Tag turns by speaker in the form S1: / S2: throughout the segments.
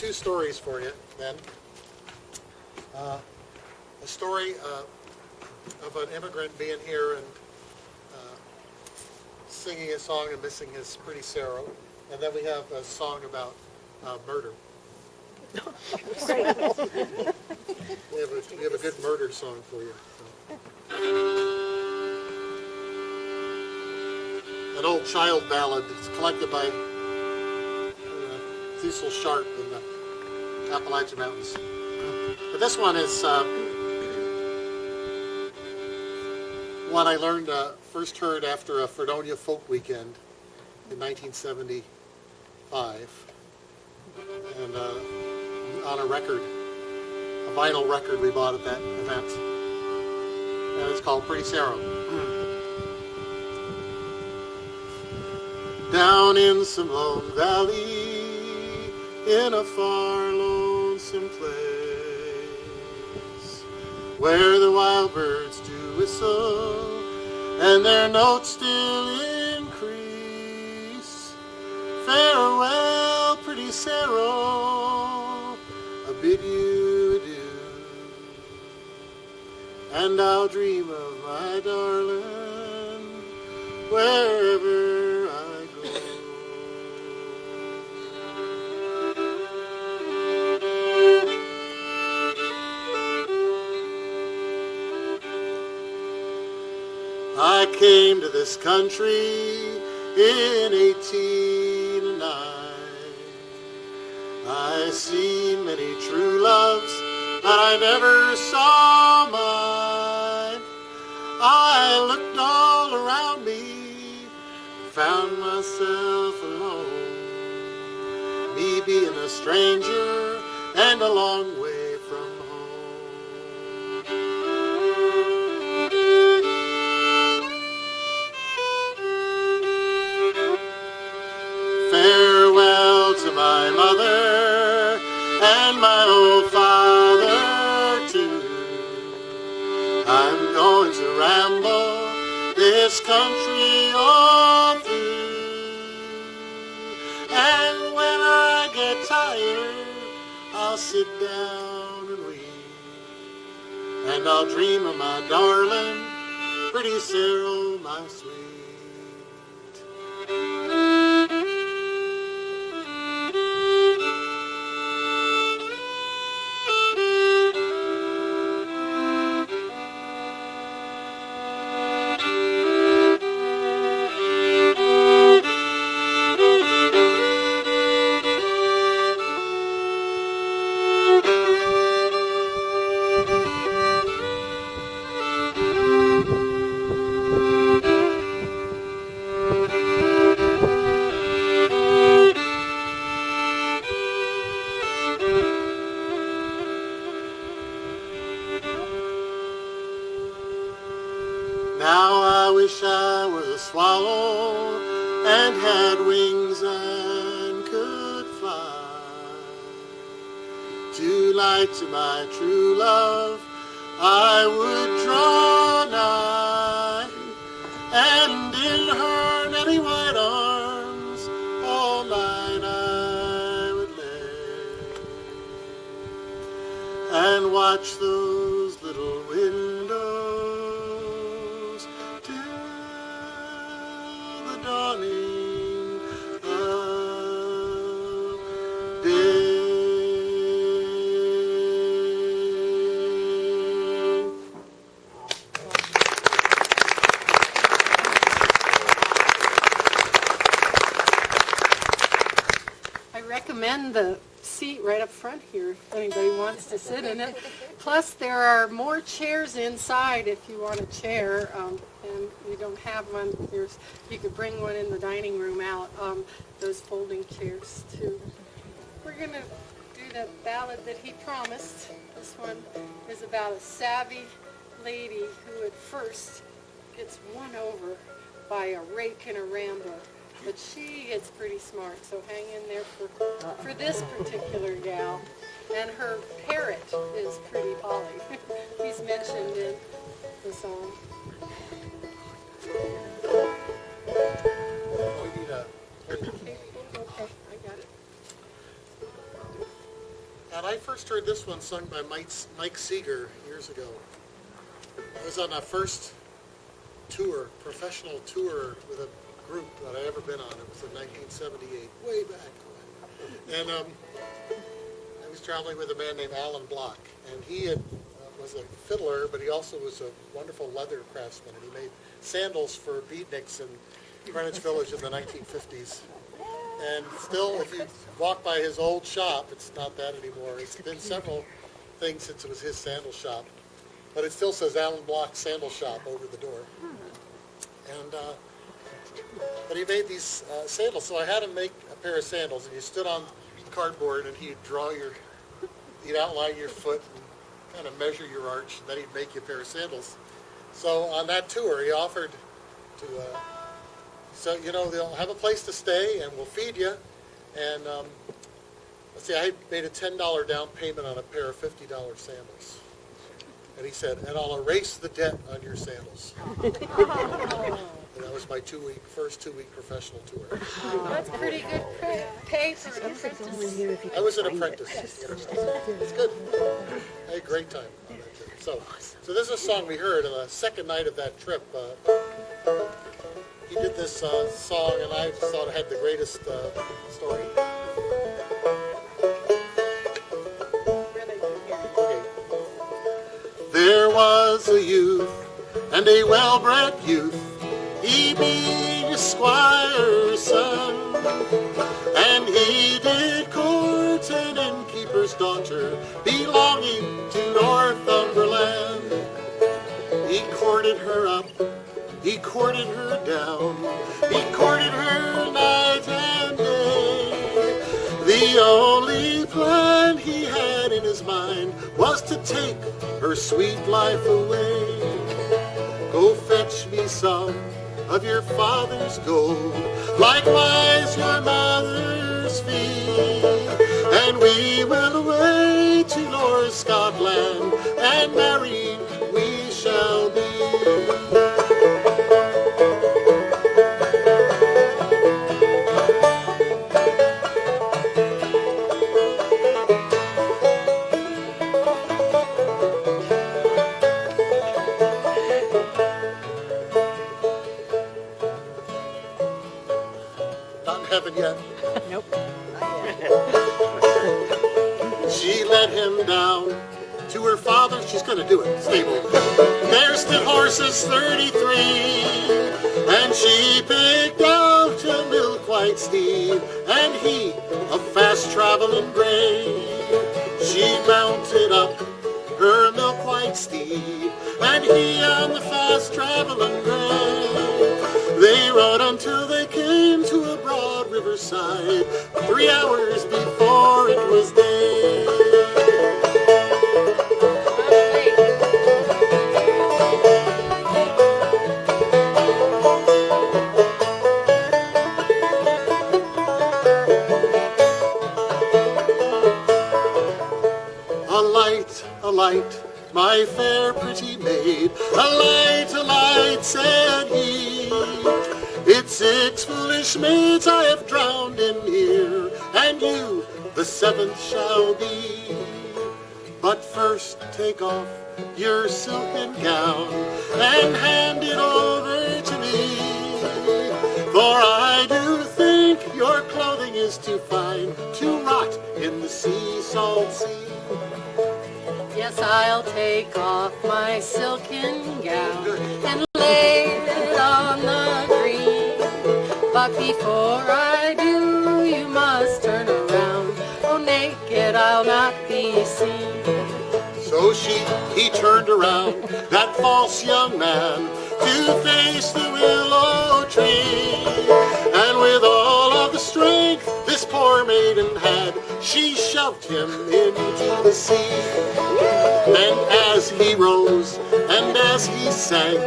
S1: two stories for you then. A story of an immigrant being here and singing a song and missing his pretty Sarah. And then we have a song about murder.
S2: Great.
S1: We have a good murder song for you. So. An old child ballad that's collected by Cecil Sharp in the Appalachian Mountains. But this one is one I learned, first heard after a Fredonia Folk Weekend in 1975. And on a record, a vinyl record we bought at that event. And it's called Pretty Sarah. Down in some lone valley, in a far lonesome place, where the wild birds do whistle, and their notes still increase. Farewell, pretty Sarah, I bid you adieu, and I'll dream of my darling wherever I go. I came to this country in 1809. I seen many true loves, but I never saw mine. I looked all around me, found myself alone, me being a stranger and a long way from home. Farewell to my mother and my old father too. I'm going to ramble this country all through, and when I get tired, I'll sit down and weep, and I'll dream of my darling, pretty Sarah, my sweet. Now I wish I was a swallow and had wings and could fly. To lie to my true love, I would draw nigh, and in her netty white arms all night I would lay, and watch those little windows till the dawning of day.
S2: I recommend the seat right up front here if anybody wants to sit in it. Plus, there are more chairs inside if you want a chair, and you don't have one. You could bring one in the dining room out, those folding chairs too. We're going to do the ballad that he promised. This one is about a savvy lady who at first gets won over by a rake and a rambo. But she gets pretty smart, so hang in there for this particular gal. And her parrot is pretty Polly. He's mentioned in the song.
S1: We need a...
S2: Okay, I got it.
S1: first heard this one sung by Mike Seeger years ago. I was on a first tour, professional tour with a group that I'd ever been on. It was in 1978, way back when. And I was traveling with a man named Alan Block, and he was a fiddler, but he also was a wonderful leather craftsman, and he made sandals for beatniks in Greenwich Village in the 1950s. And still, if you walk by his old shop, it's not that anymore. It's been several things since it was his sandal shop, but it still says Alan Block Sandal Shop over the door. And but he made these sandals, so I had him make a pair of sandals, and you stood on cardboard, and he'd outline your foot and kind of measure your arch, and then he'd make you a pair of sandals. So on that tour, he offered to, so they'll have a place to stay, and we'll feed you. And let's see, I made a $10 down payment on a pair of $50 sandals. And he said, and I'll erase the debt on your sandals. And that was my first two-week professional tour.
S2: That's pretty good pay for an apprentice.
S1: I was an apprentice. It's good. I had a great time on that trip. So this is a song we heard on the second night of that trip. He did this song, and I just thought it had the greatest story. Okay. There was a youth, and a well-bred youth, he being a squire's son, and he did court an innkeeper's daughter belonging to Northumberland. He courted her up, he courted her down, he courted her night and day. The only plan he had in his mind was to take her sweet life away. Go fetch me some of your father's gold, likewise your mother's fee, and we will away to North Scotland, and married we shall be. Heaven yet?
S2: Nope.
S1: She led him down to her father. She's going to do it. Stable. There stood horses 33, and she picked out a milk-white steed, and he a fast-traveling gray. She mounted up her milk-white steed, and he on the fast-traveling gray. They rode until they came to a broad riverside, 3 hours before it was day. A light, my fair pretty maid, a light, said he. It's 6 foolish maids I have drowned in here, and you the 7th shall be. But first take off your silken gown and hand it over to me, for I do think your clothing is too fine to rot in the sea, salt sea.
S2: Yes, I'll take off my silken gown and lay it on the green. But before I do, you must turn around. Oh, naked I'll not be seen.
S1: So he turned around, that false young man, to face the willow tree. And with all of the strength this poor maiden had, she shoved him into the sea. And as he rose, and as he sank,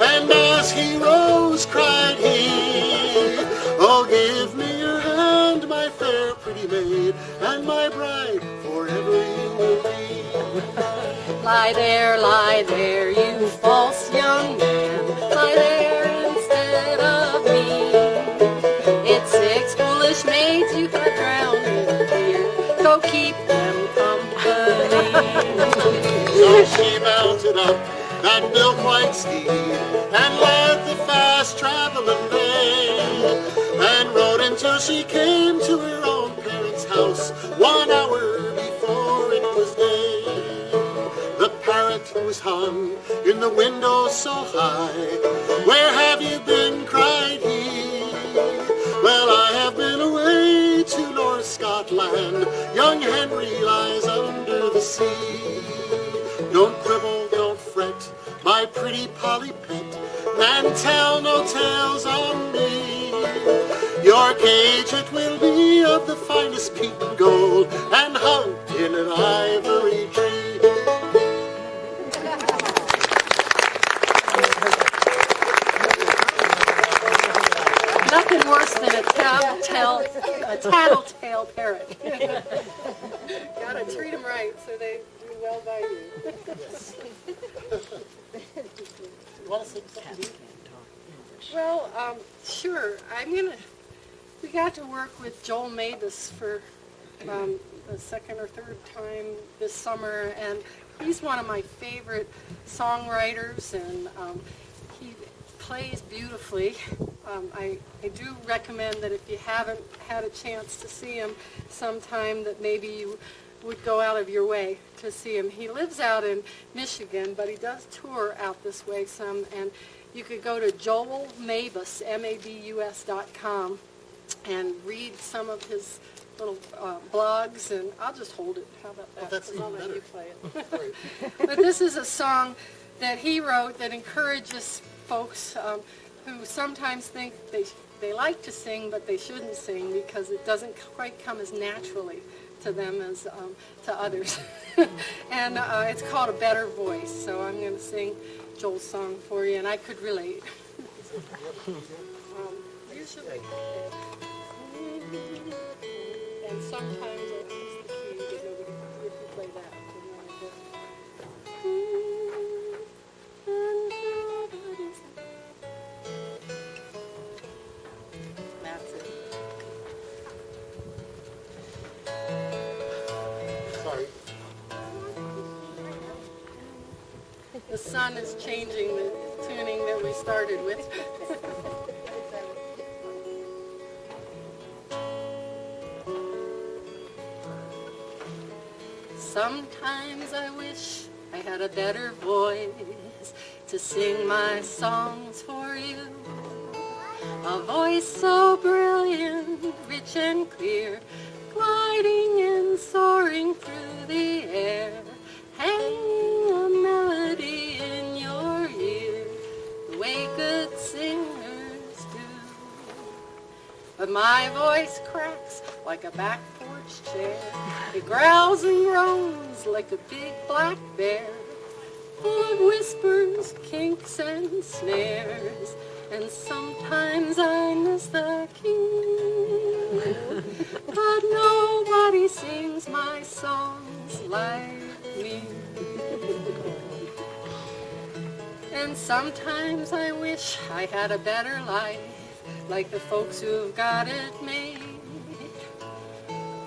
S1: and as he rose, cried he, oh, give me your hand, my fair pretty maid, and my bride forever you will be.
S2: Lie there, you false young man, lie there instead of me. It's 6 foolish maids you have drowned in here, go keep them company.
S1: She mounted up that milk-white steed and led the fast-traveling bay, and rode until she came to her own parents' house 1 hour before it was day. The parrot was hung in the window so high. "Where have you been?" cried he. "Well, I have been away to North Scotland. Young Henry lies under the sea. Don't quibble, don't fret, my pretty Polly pet, and tell no tales on me. Your cage it will be of the finest peat and gold, and hung in an ivory tree."
S2: Nothing worse than a tattletale parrot. Gotta treat them right so they do well by you.
S1: Want to say something?
S2: Well, sure. We got to work with Joel Mavis for the second or third time this summer, and he's one of my favorite songwriters, and he plays beautifully. I do recommend that if you haven't had a chance to see him sometime, that maybe you would go out of your way to see him. He lives out in Michigan, but he does tour out this way some, and you could go to joelmabus, MABUS.com, and read some of his little blogs, and I'll just hold it. How about that?
S1: Oh, that's even
S2: I'll let
S1: better.
S2: you play it. But this is a song that he wrote that encourages folks who sometimes think they like to sing, but they shouldn't sing because it doesn't quite come as naturally to them as to others. And it's called A Better Voice. So I'm going to sing Joel's song for you, and I could relate. Usually, and sometimes it's the key that nobody, if you play that, then you want to go. That's it.
S1: Sorry.
S2: The sun is changing the tuning that we started with. Sometimes I wish I had a better voice to sing my songs for you. A voice so brilliant, rich and clear, gliding and soaring through the air, hanging a melody in your ear, the way good singers do. But my voice cracks like a back porch chair. It growls and groans like a big black bear, full of whispers, kinks, and snares. And sometimes I miss the key, but nobody sings my songs like me. And sometimes I wish I had a better life, like the folks who've got it made,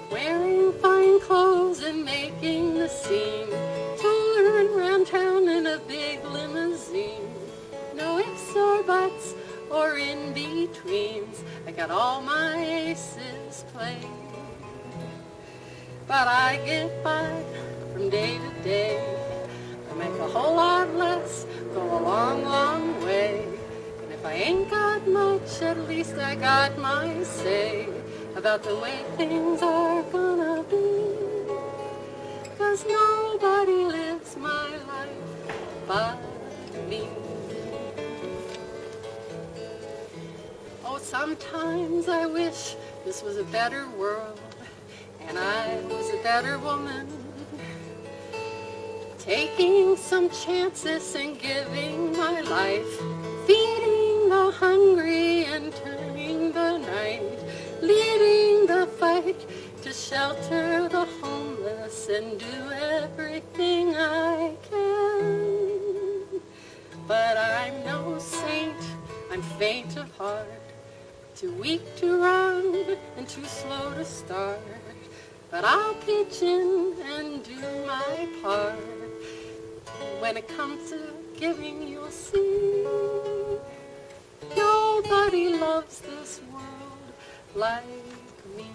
S2: wearing fine clothes and making the scene, touring around town in a big limousine. No ifs or buts or in-betweens, I got all my aces played. But I get by from day to day. I make a whole lot less, go a long, long way. And if I ain't got much, at least I got my say about the way things are gonna be. 'Cause nobody lives my life but me. Oh, sometimes I wish this was a better world and I was a better woman, taking some chances and giving my life, feeding the hungry and turning the night, leading the fight to shelter the homeless and do everything I can. But I'm no saint, I'm faint of heart, too weak to run and too slow to start. But I'll pitch in and do my part, when it comes to giving, you'll see nobody loves this world like me.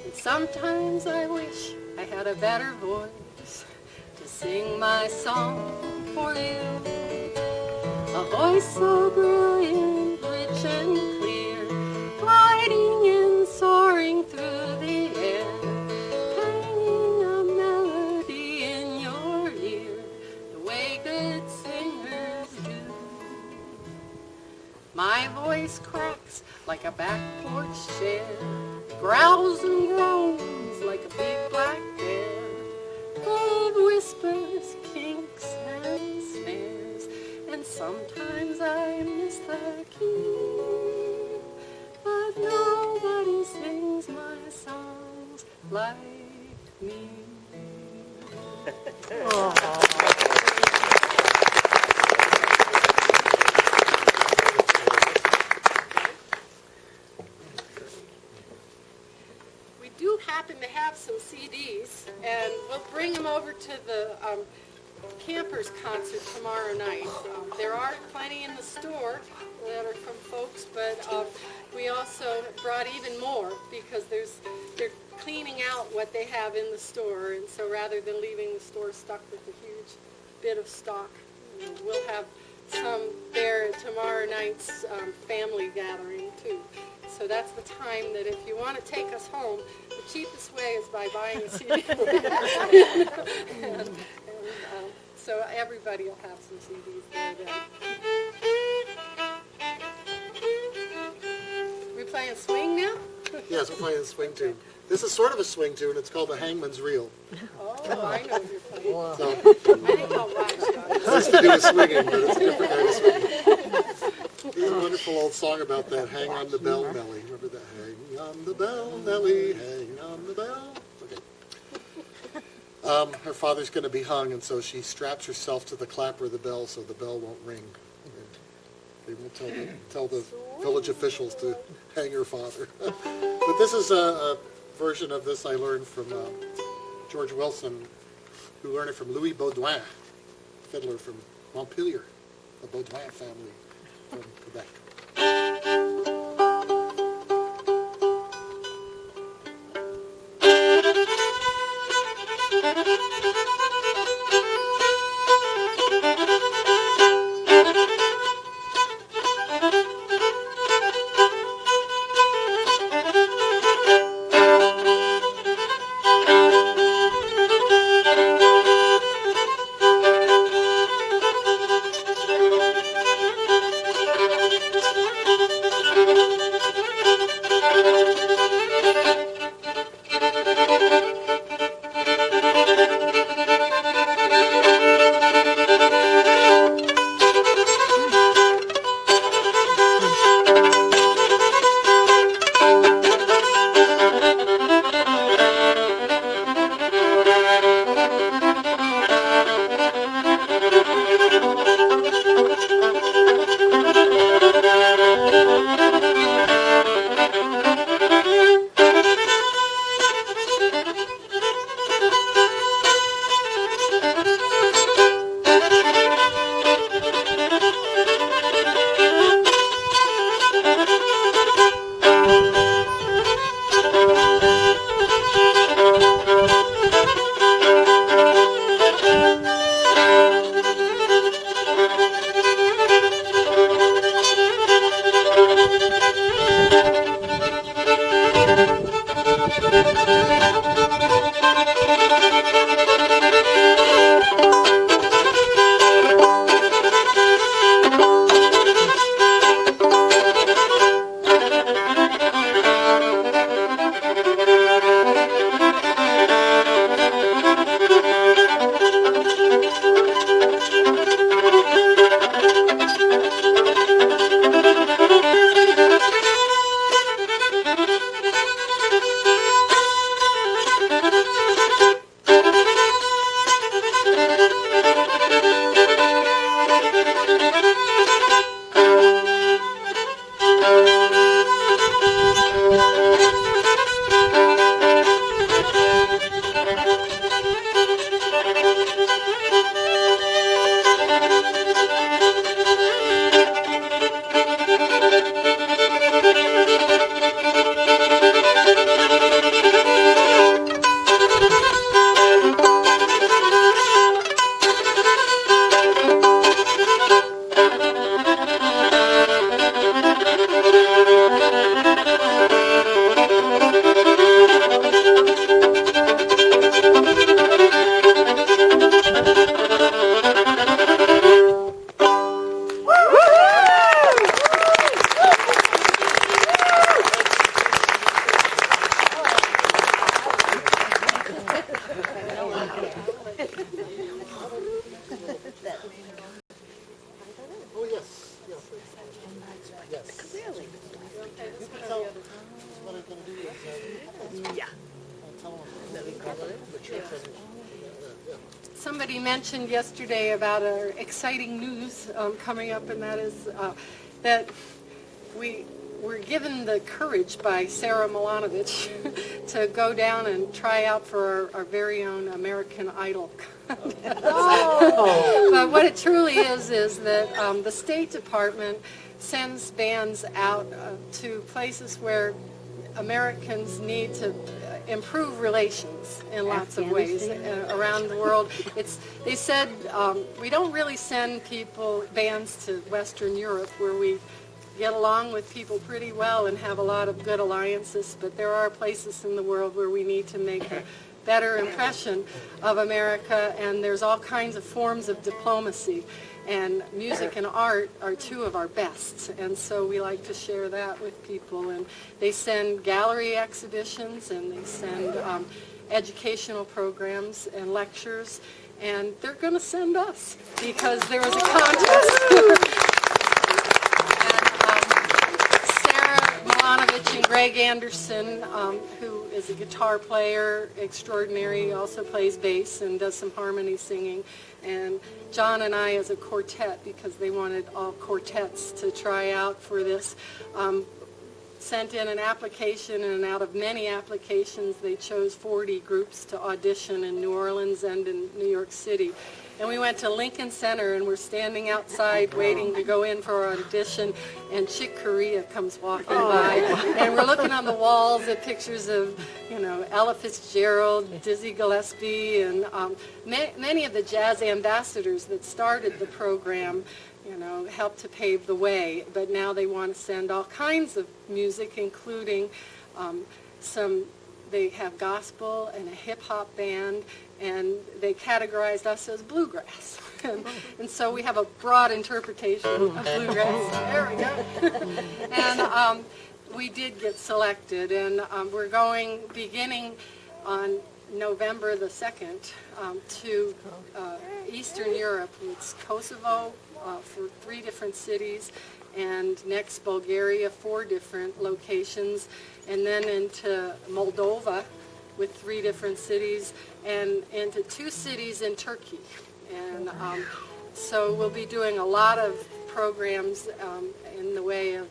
S2: And sometimes I wish I had a better voice to sing my song for you. A voice so brilliant, rich and clear, gliding and soaring through the air, bringing a melody in your ear, the way good singers do. My voice cracks like a back porch chair, growls and groans like a big black bear, full of whispers, kinks, and snares, and sometimes I miss the key, but nobody sings my songs like me. We do happen to have some CDs, and we'll bring them over to the campers concert tomorrow night. There are plenty in the store that are from folks, but we also brought even more because they're cleaning out what they have in the store, and so rather than leaving the store stuck with a huge bit of stock, we'll have some there at tomorrow night's family gathering too. So that's the time that if you want to take us home, the cheapest way is by buying a CD. So everybody will have some CDs there then. We playing swing now?
S1: Yes, we're playing a swing tune. This is sort of a swing tune. It's called The Hangman's Reel.
S2: Oh, I know what you're playing.
S1: So,
S2: I think I'll watch
S1: it has to do with swinging, but it's a different kind of swinging. There's a wonderful old song about that, Hang on the Bell, Nellie. Remember that? Hang on the bell, Nellie, hang on the bell. Okay. Her father's going to be hung, and so she straps herself to the clapper of the bell so the bell won't ring. They won't tell the village officials to hang her father. But this is a version of this I learned from George Wilson, who learned it from Louis Baudouin, fiddler from Montpelier, the Baudouin family from Quebec. Oh, yes. Yes. Yes.
S3: Really?
S1: So, what I'm going to do is,
S3: Yeah.
S1: I'll tell them the church yeah.
S2: Somebody mentioned yesterday about our exciting news coming up, and that is that we were given the courage by Sarah Milanovic to go down and try out for our very own American Idol. But what it truly is that the State Department sends bands out to places where Americans need to improve relations in lots of ways around the world. They said we don't really send bands to Western Europe where we get along with people pretty well and have a lot of good alliances, but there are places in the world where we need to make a better impression of America, and there's all kinds of forms of diplomacy, and music and art are two of our best, and so we like to share that with people. And they send gallery exhibitions, and they send educational programs and lectures, and they're going to send us because there was a contest. And Greg Anderson, who is a guitar player extraordinary, also plays bass and does some harmony singing, and John and I as a quartet, because they wanted all quartets to try out for this, sent in an application, and out of many applications they chose 40 groups to audition in New Orleans and in New York City. And we went to Lincoln Center, and we're standing outside waiting to go in for our audition, and Chick Corea comes walking by, and we're looking on the walls at pictures of, Ella Fitzgerald, Dizzy Gillespie, and many of the jazz ambassadors that started the program, helped to pave the way. But now they want to send all kinds of music, including they have gospel and a hip-hop band, and they categorized us as bluegrass. And so we have a broad interpretation of bluegrass. There we go. And we did get selected, and we're beginning on November the 2nd to Eastern Europe. It's Kosovo for 3 different cities, and next Bulgaria, 4 different locations, and then into Moldova with 3 different cities, and into 2 cities in Turkey. And so we'll be doing a lot of programs in the way of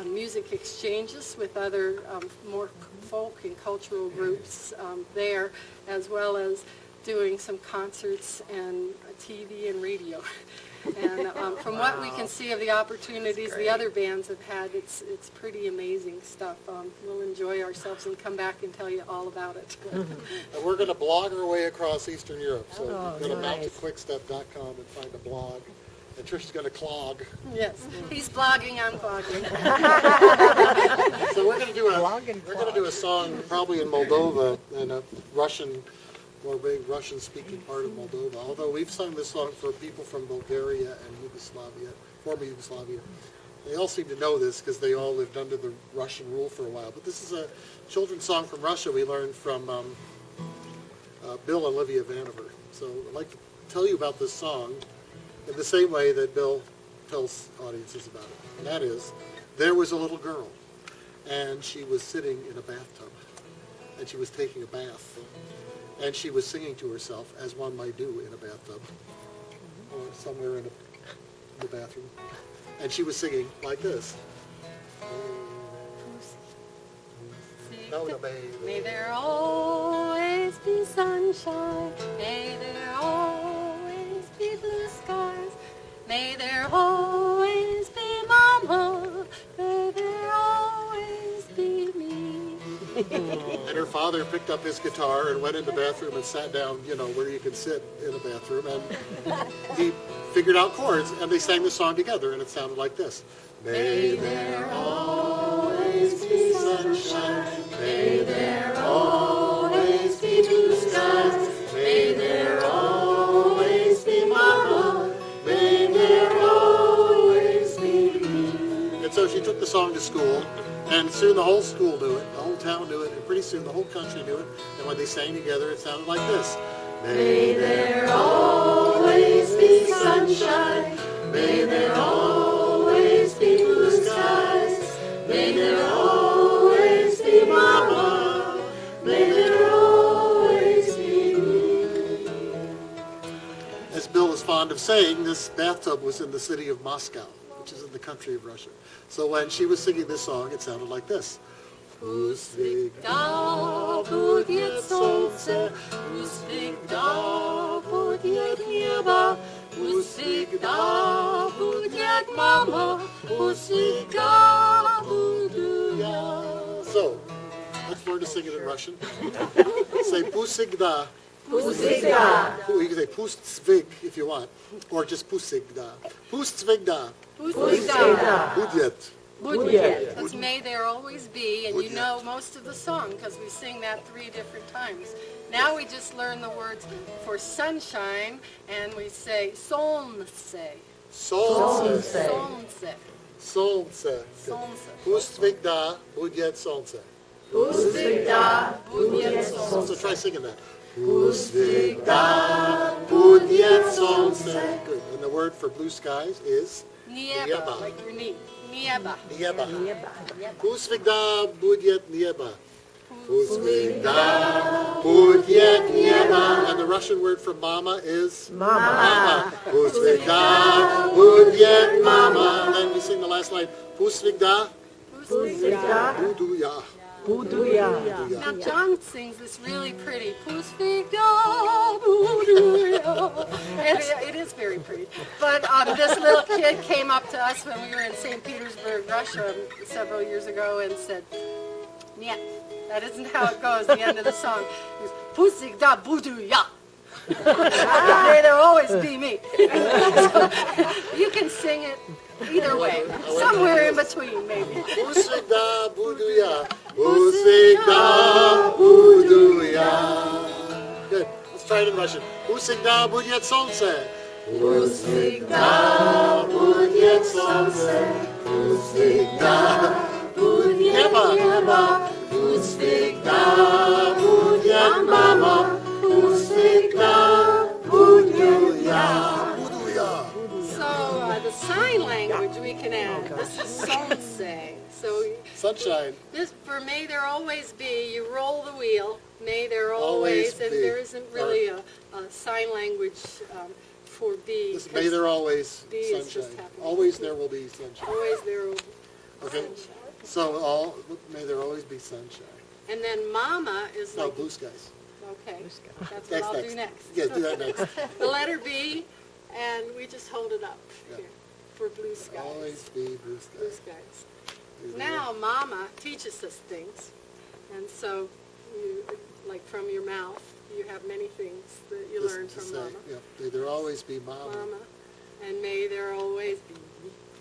S2: music exchanges with other more folk and cultural groups there, as well as doing some concerts and TV and radio. And from what we can see of the opportunities the other bands have had, it's pretty amazing stuff. We'll enjoy ourselves and come back and tell you all about it.
S1: And we're going to blog our way across Eastern Europe. So go to mountainquickstep.com and find a blog. And Trish is going to clog.
S2: Yes, he's blogging, I'm clogging.
S1: So we're going to do a song probably in Moldova, in a Russian-speaking part of Moldova. Although we've sung this song for people from Bulgaria and Yugoslavia, former Yugoslavia. They all seem to know this because they all lived under the Russian rule for a while. But this is a children's song from Russia we learned from Bill and Olivia Vanover. So I'd like to tell you about this song in the same way that Bill tells audiences about it. And that is, there was a little girl, and she was sitting in a bathtub, and she was taking a bath. And she was singing to herself, as one might do in a bathtub, or somewhere in the bathroom. And she was singing like this.
S2: May there always be sunshine. May there always be blue skies. May there always be Mama. May there always be me.
S1: And her father picked up his guitar and went in the bathroom and sat down, where you can sit in a bathroom, and he figured out chords, and they sang the song together, and it sounded like this. May there always be sunshine, may there always be blue skies, may there always song to school, and soon the whole school knew it, the whole town knew it, and pretty soon the whole country knew it. And when they sang together, it sounded like this.
S3: May there always be sunshine. May there always be blue skies. May there always be Mama. May there always be me.
S1: As Bill is fond of saying, this bathtub was in the city of Moscow, which is in the country of Russia. So when she was singing this song, it sounded like this.
S3: Пусть всегда будет солнце, пусть всегда будет небо, пусть всегда будет мама, пусть всегда буду я.
S1: So, let's learn to sing it in Russian. Say pust всегда.
S3: Пусть всегда.
S1: You can say pust svig if you want, or just pust всегда. Pust всегда.
S3: Пусть всегда.
S1: Будет.
S3: Будет.
S2: That's May There Always Be, and you know most of the song because we sing that 3 different times. Now we just learn the words for sunshine, and we say солнце.
S1: Солнце.
S2: Солнце.
S1: Солнце.
S2: Солнце.
S1: Pust всегда будет солнце.
S3: Пусть всегда будет
S1: So
S3: солнце.
S1: try singing that. Pust всегда будет солнце. Good. And the word for blue skies is
S2: Небо, like your knee. Небо.
S1: небо. Pust всегда будет небо. Pust всегда будет небо. And the Russian word for mama is mama. Pust всегда будет mama. And then we sing the last line. Pust всегда буду я.
S2: Now John sings this really pretty. Пусть всегда буду я. And it is very pretty. But this little kid came up to us when we were in St. Petersburg, Russia, several years ago and said, "Нет, that isn't how it goes." The end of the song is "Пусть всегда буду я." May there always be me. So, you can sing it either way, somewhere in between, maybe.
S1: Pust всегда буду я. Pust всегда буду я. Good. Let's try it in Russian. Pust всегда будет солнце.
S3: Пусть всегда будет солнце, пусть всегда будет небо, пусть всегда будет мама, пусть всегда буду я.
S1: Буду я.
S2: So the sign language we can add. This is солнце. So
S1: Sunshine.
S2: this for May There Always Be. You roll the wheel. May there
S1: Always
S2: always, and
S1: be.
S2: there isn't really a sign language for be.
S1: Listen, may there always
S2: be is just
S1: sunshine.
S2: happening.
S1: Always there will be sunshine.
S2: Always there will be
S1: Okay.
S2: sunshine.
S1: So may there always be sunshine.
S2: And then Mama is
S1: No,
S2: like,
S1: blue skies.
S2: okay, that's what I'll do next.
S1: Yeah, do that next.
S2: The letter B, and we just hold it up
S1: Yeah.
S2: here for blue skies.
S1: Always be blue
S2: Blue
S1: skies.
S2: skies. Now Mama teaches us things, and so you, like from your mouth, you have many things that you
S1: Just
S2: learn
S1: to
S2: from
S1: say,
S2: Mama.
S1: yeah, may there always be mama.
S2: Mama, and may there always be.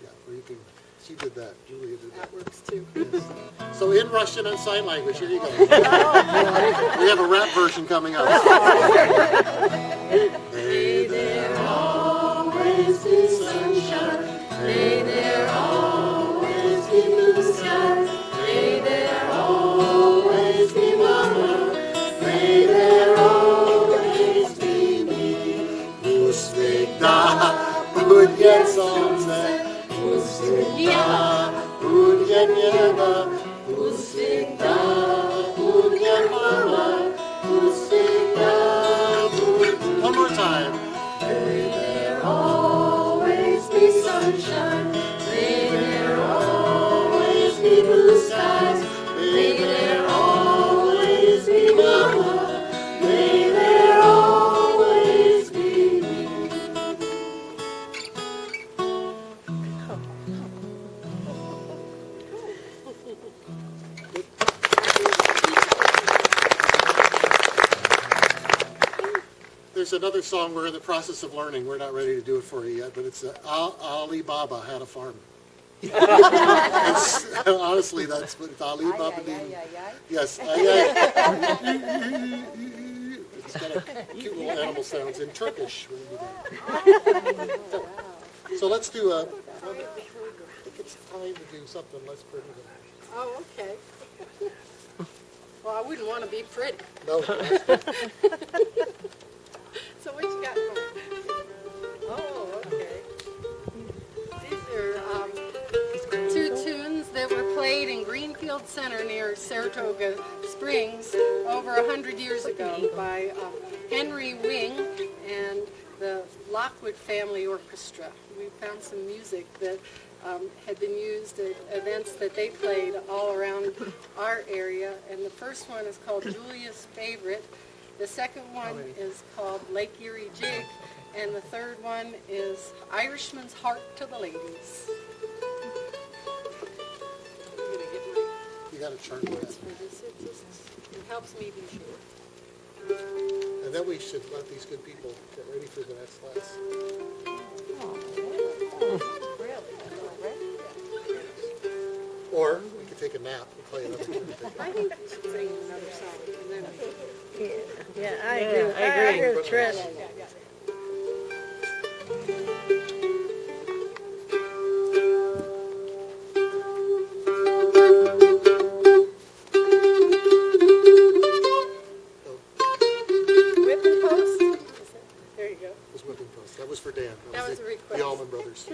S1: Yeah, or you can. She did that. Julia did that.
S2: That works too.
S1: Yes. So in Russian and sign language, here you go. We have a rap version coming up.
S3: May there always be sunshine, may there always be blue skies, may there always be mama, may there always be me.
S1: Pust всегда будет солнце,
S3: Пусть всегда
S1: будет небо,
S3: пусть всегда будет мама, пусть всегда будет.
S1: One more time.
S3: May there always be sunshine, may there always be blue skies, may there always be mama, may there always be me.
S1: There's another song we're in the process of learning. We're not ready to do it for you yet, but it's Ali Baba Had a Farm. Honestly, that's what it's Ali Baba did. Yes. It's got a cute little animal sounds in Turkish. So let's do a... it's time to do something less pretty than
S2: Oh, okay. Well, I wouldn't want to be pretty.
S1: no.
S2: So what you got going? Oh, okay. These are two tunes that were played in Greenfield Center near Saratoga Springs over 100 years ago by Henry Wing and the Lockwood Family Orchestra. We found some music that had been used at events that they played all around our area. And the first one is called Julia's Favorite. The second one is called Lake Erie Jig. And the third one is Irishman's Heart to the Ladies. I'm going to get my
S1: You got to chart that.
S2: notes for this. It helps me be sure.
S1: And then we should let these good people get ready for the next class. Or we could take a nap and play another tune.
S2: I think we should sing another song. And then
S4: Yeah, I agree with Trish.
S2: Whipping Post. There you go.
S1: It was Whipping Post. That was for Dan.
S2: That was a
S1: the
S2: request.
S1: Allman Brothers. I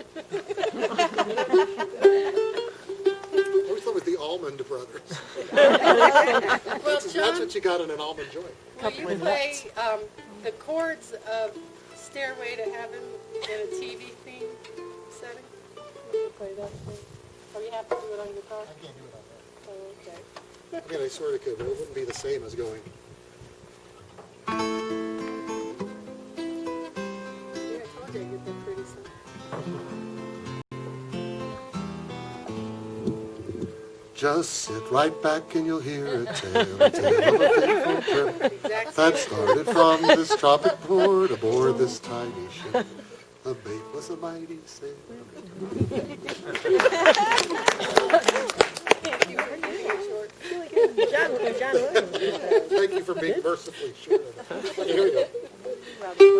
S1: always thought it was the Almond Brothers.
S2: Well,
S1: That's
S2: John,
S1: what you got in an almond joint.
S2: will you play the chords of Stairway to Heaven in a TV theme setting? Will you play that for me? Or you have to do it on guitar?
S1: I can't do it on that.
S2: Oh, okay.
S1: I mean, I sort of could, but it wouldn't be the same as going.
S2: Yeah, I told you I'd get that pretty soon.
S1: Just sit right back and you'll hear a tale of a faithful trip
S2: Exact
S1: that
S2: same.
S1: started from this tropic port aboard this tiny ship. The mate was a mighty sailor.
S2: Thank you for keeping it short.
S4: John Williams.
S1: Thank you for being mercifully sure of it. Okay, here we go.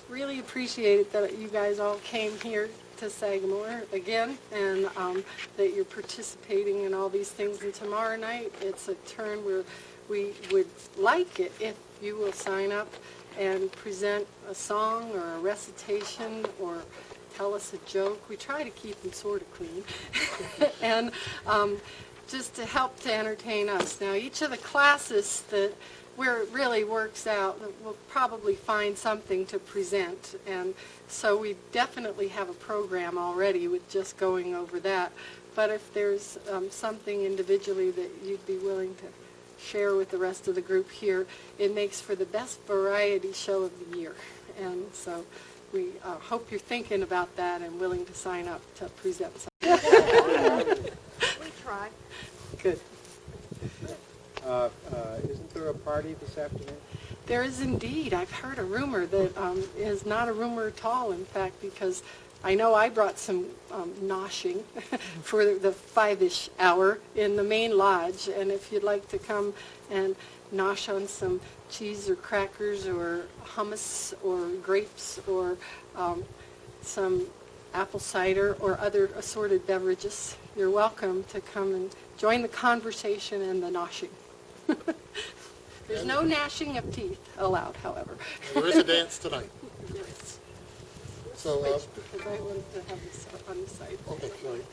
S2: Really appreciate it that you guys all came here to Sagamore again, and that you're participating in all these things. And tomorrow night, it's a turn where we would like it if you will sign up and present a song or a recitation or tell us a joke. We try to keep them sort of clean. And just to help to entertain us. Now, each of the classes that where it really works out, we'll probably find something to present. And so we definitely have a program already with just going over that. But if there's something individually that you'd be willing to share with the rest of the group here, it makes for the best variety show of the year. And so we hope you're thinking about that and willing to sign up to present something.
S4: We try.
S2: Good.
S5: Isn't there a party this afternoon?
S2: There is indeed. I've heard a rumor that is not a rumor at all, in fact, because I know I brought some noshing for the 5-ish hour in the main lodge, and if you'd like to come and nosh on some cheese or crackers or hummus or grapes or some apple cider or other assorted beverages, you're welcome to come and join the conversation and the noshing. There's no gnashing of teeth allowed, however.
S1: There is a dance tonight.
S2: Yes.
S1: So,
S2: Switch, because I wanted to have this on the side.
S1: okay, fine.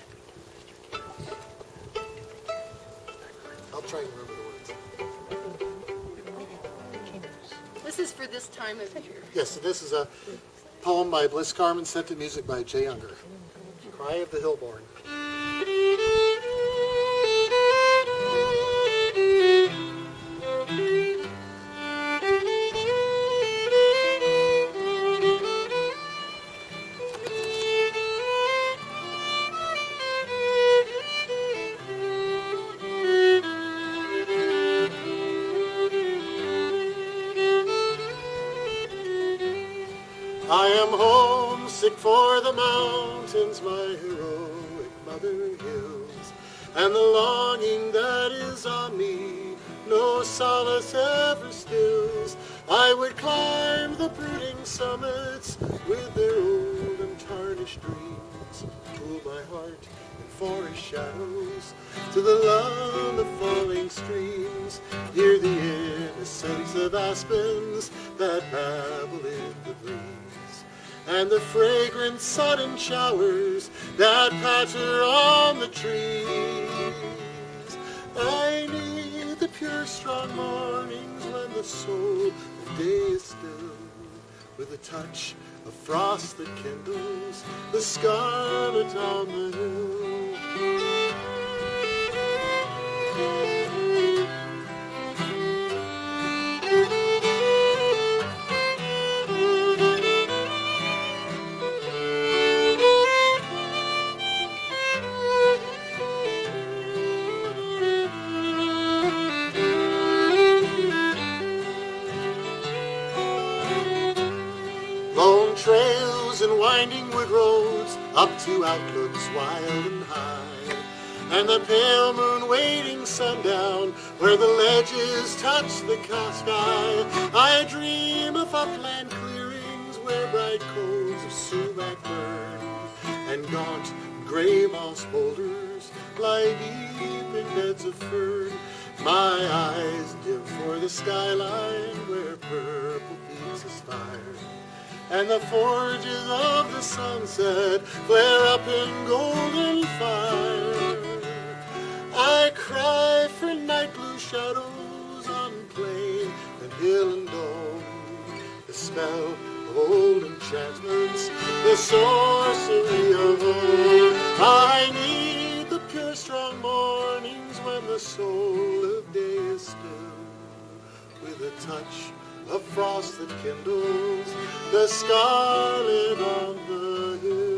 S1: I'll try and remember the words.
S2: This is for this time of year.
S1: Yes, so this is a poem by Bliss Carman, set to music by Jay Unger. Cry of the Hillborn. I am homesick for the mountains, my heroic mother hills, and the longing that is on me no solace ever stills. I would climb the brooding summits with their old and tarnished dreams, cool my heart in forest shadows to the love of falling streams, hear the innocence of aspens that babble in the breeze, and the fragrant sudden showers that patter on the trees. I need the pure strong mornings when the soul of day is still, with a touch of frost that kindles the scarlet on the hill. Lone trails and winding wood roads up to outlooks wild and high, and the pale moon waiting sundown where the ledges touch the sky. I dream of upland clearings where bright coals of sumac burn, and gaunt gray moss boulders lie deep in beds of fern. My eyes dim for the skyline where purple peaks aspire, and the forges of the sunset flare up in golden fire. I cry for night blue shadows on plain and hill and dome, the spell of old enchantments, the sorcery of home. I need the pure strong mornings when the soul of day is still, with a touch of frost that kindles the scarlet on the hill.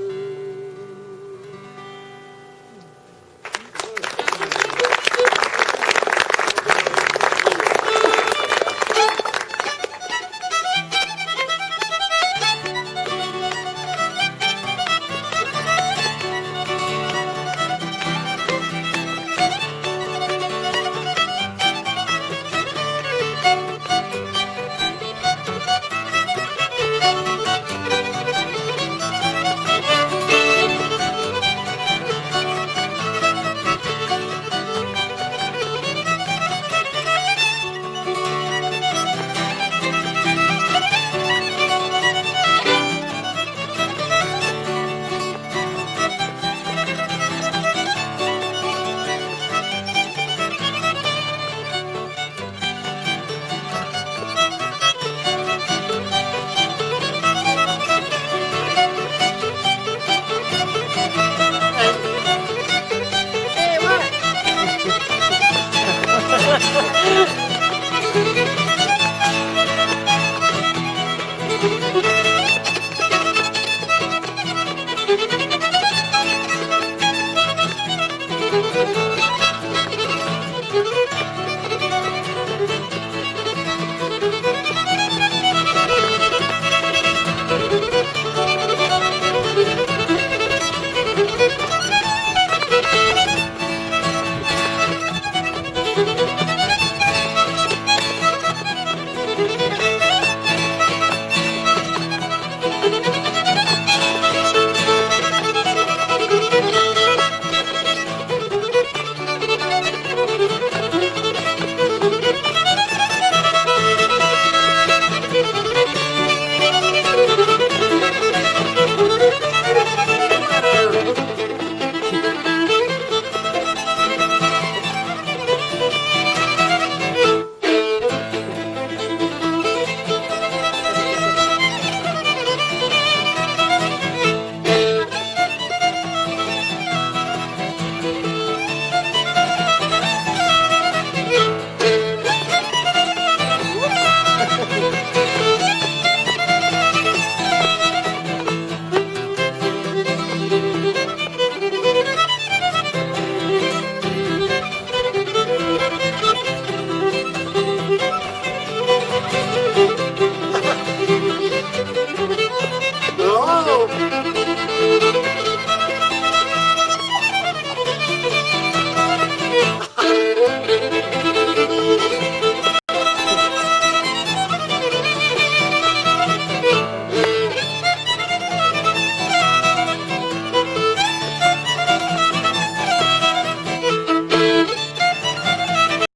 S3: Bye.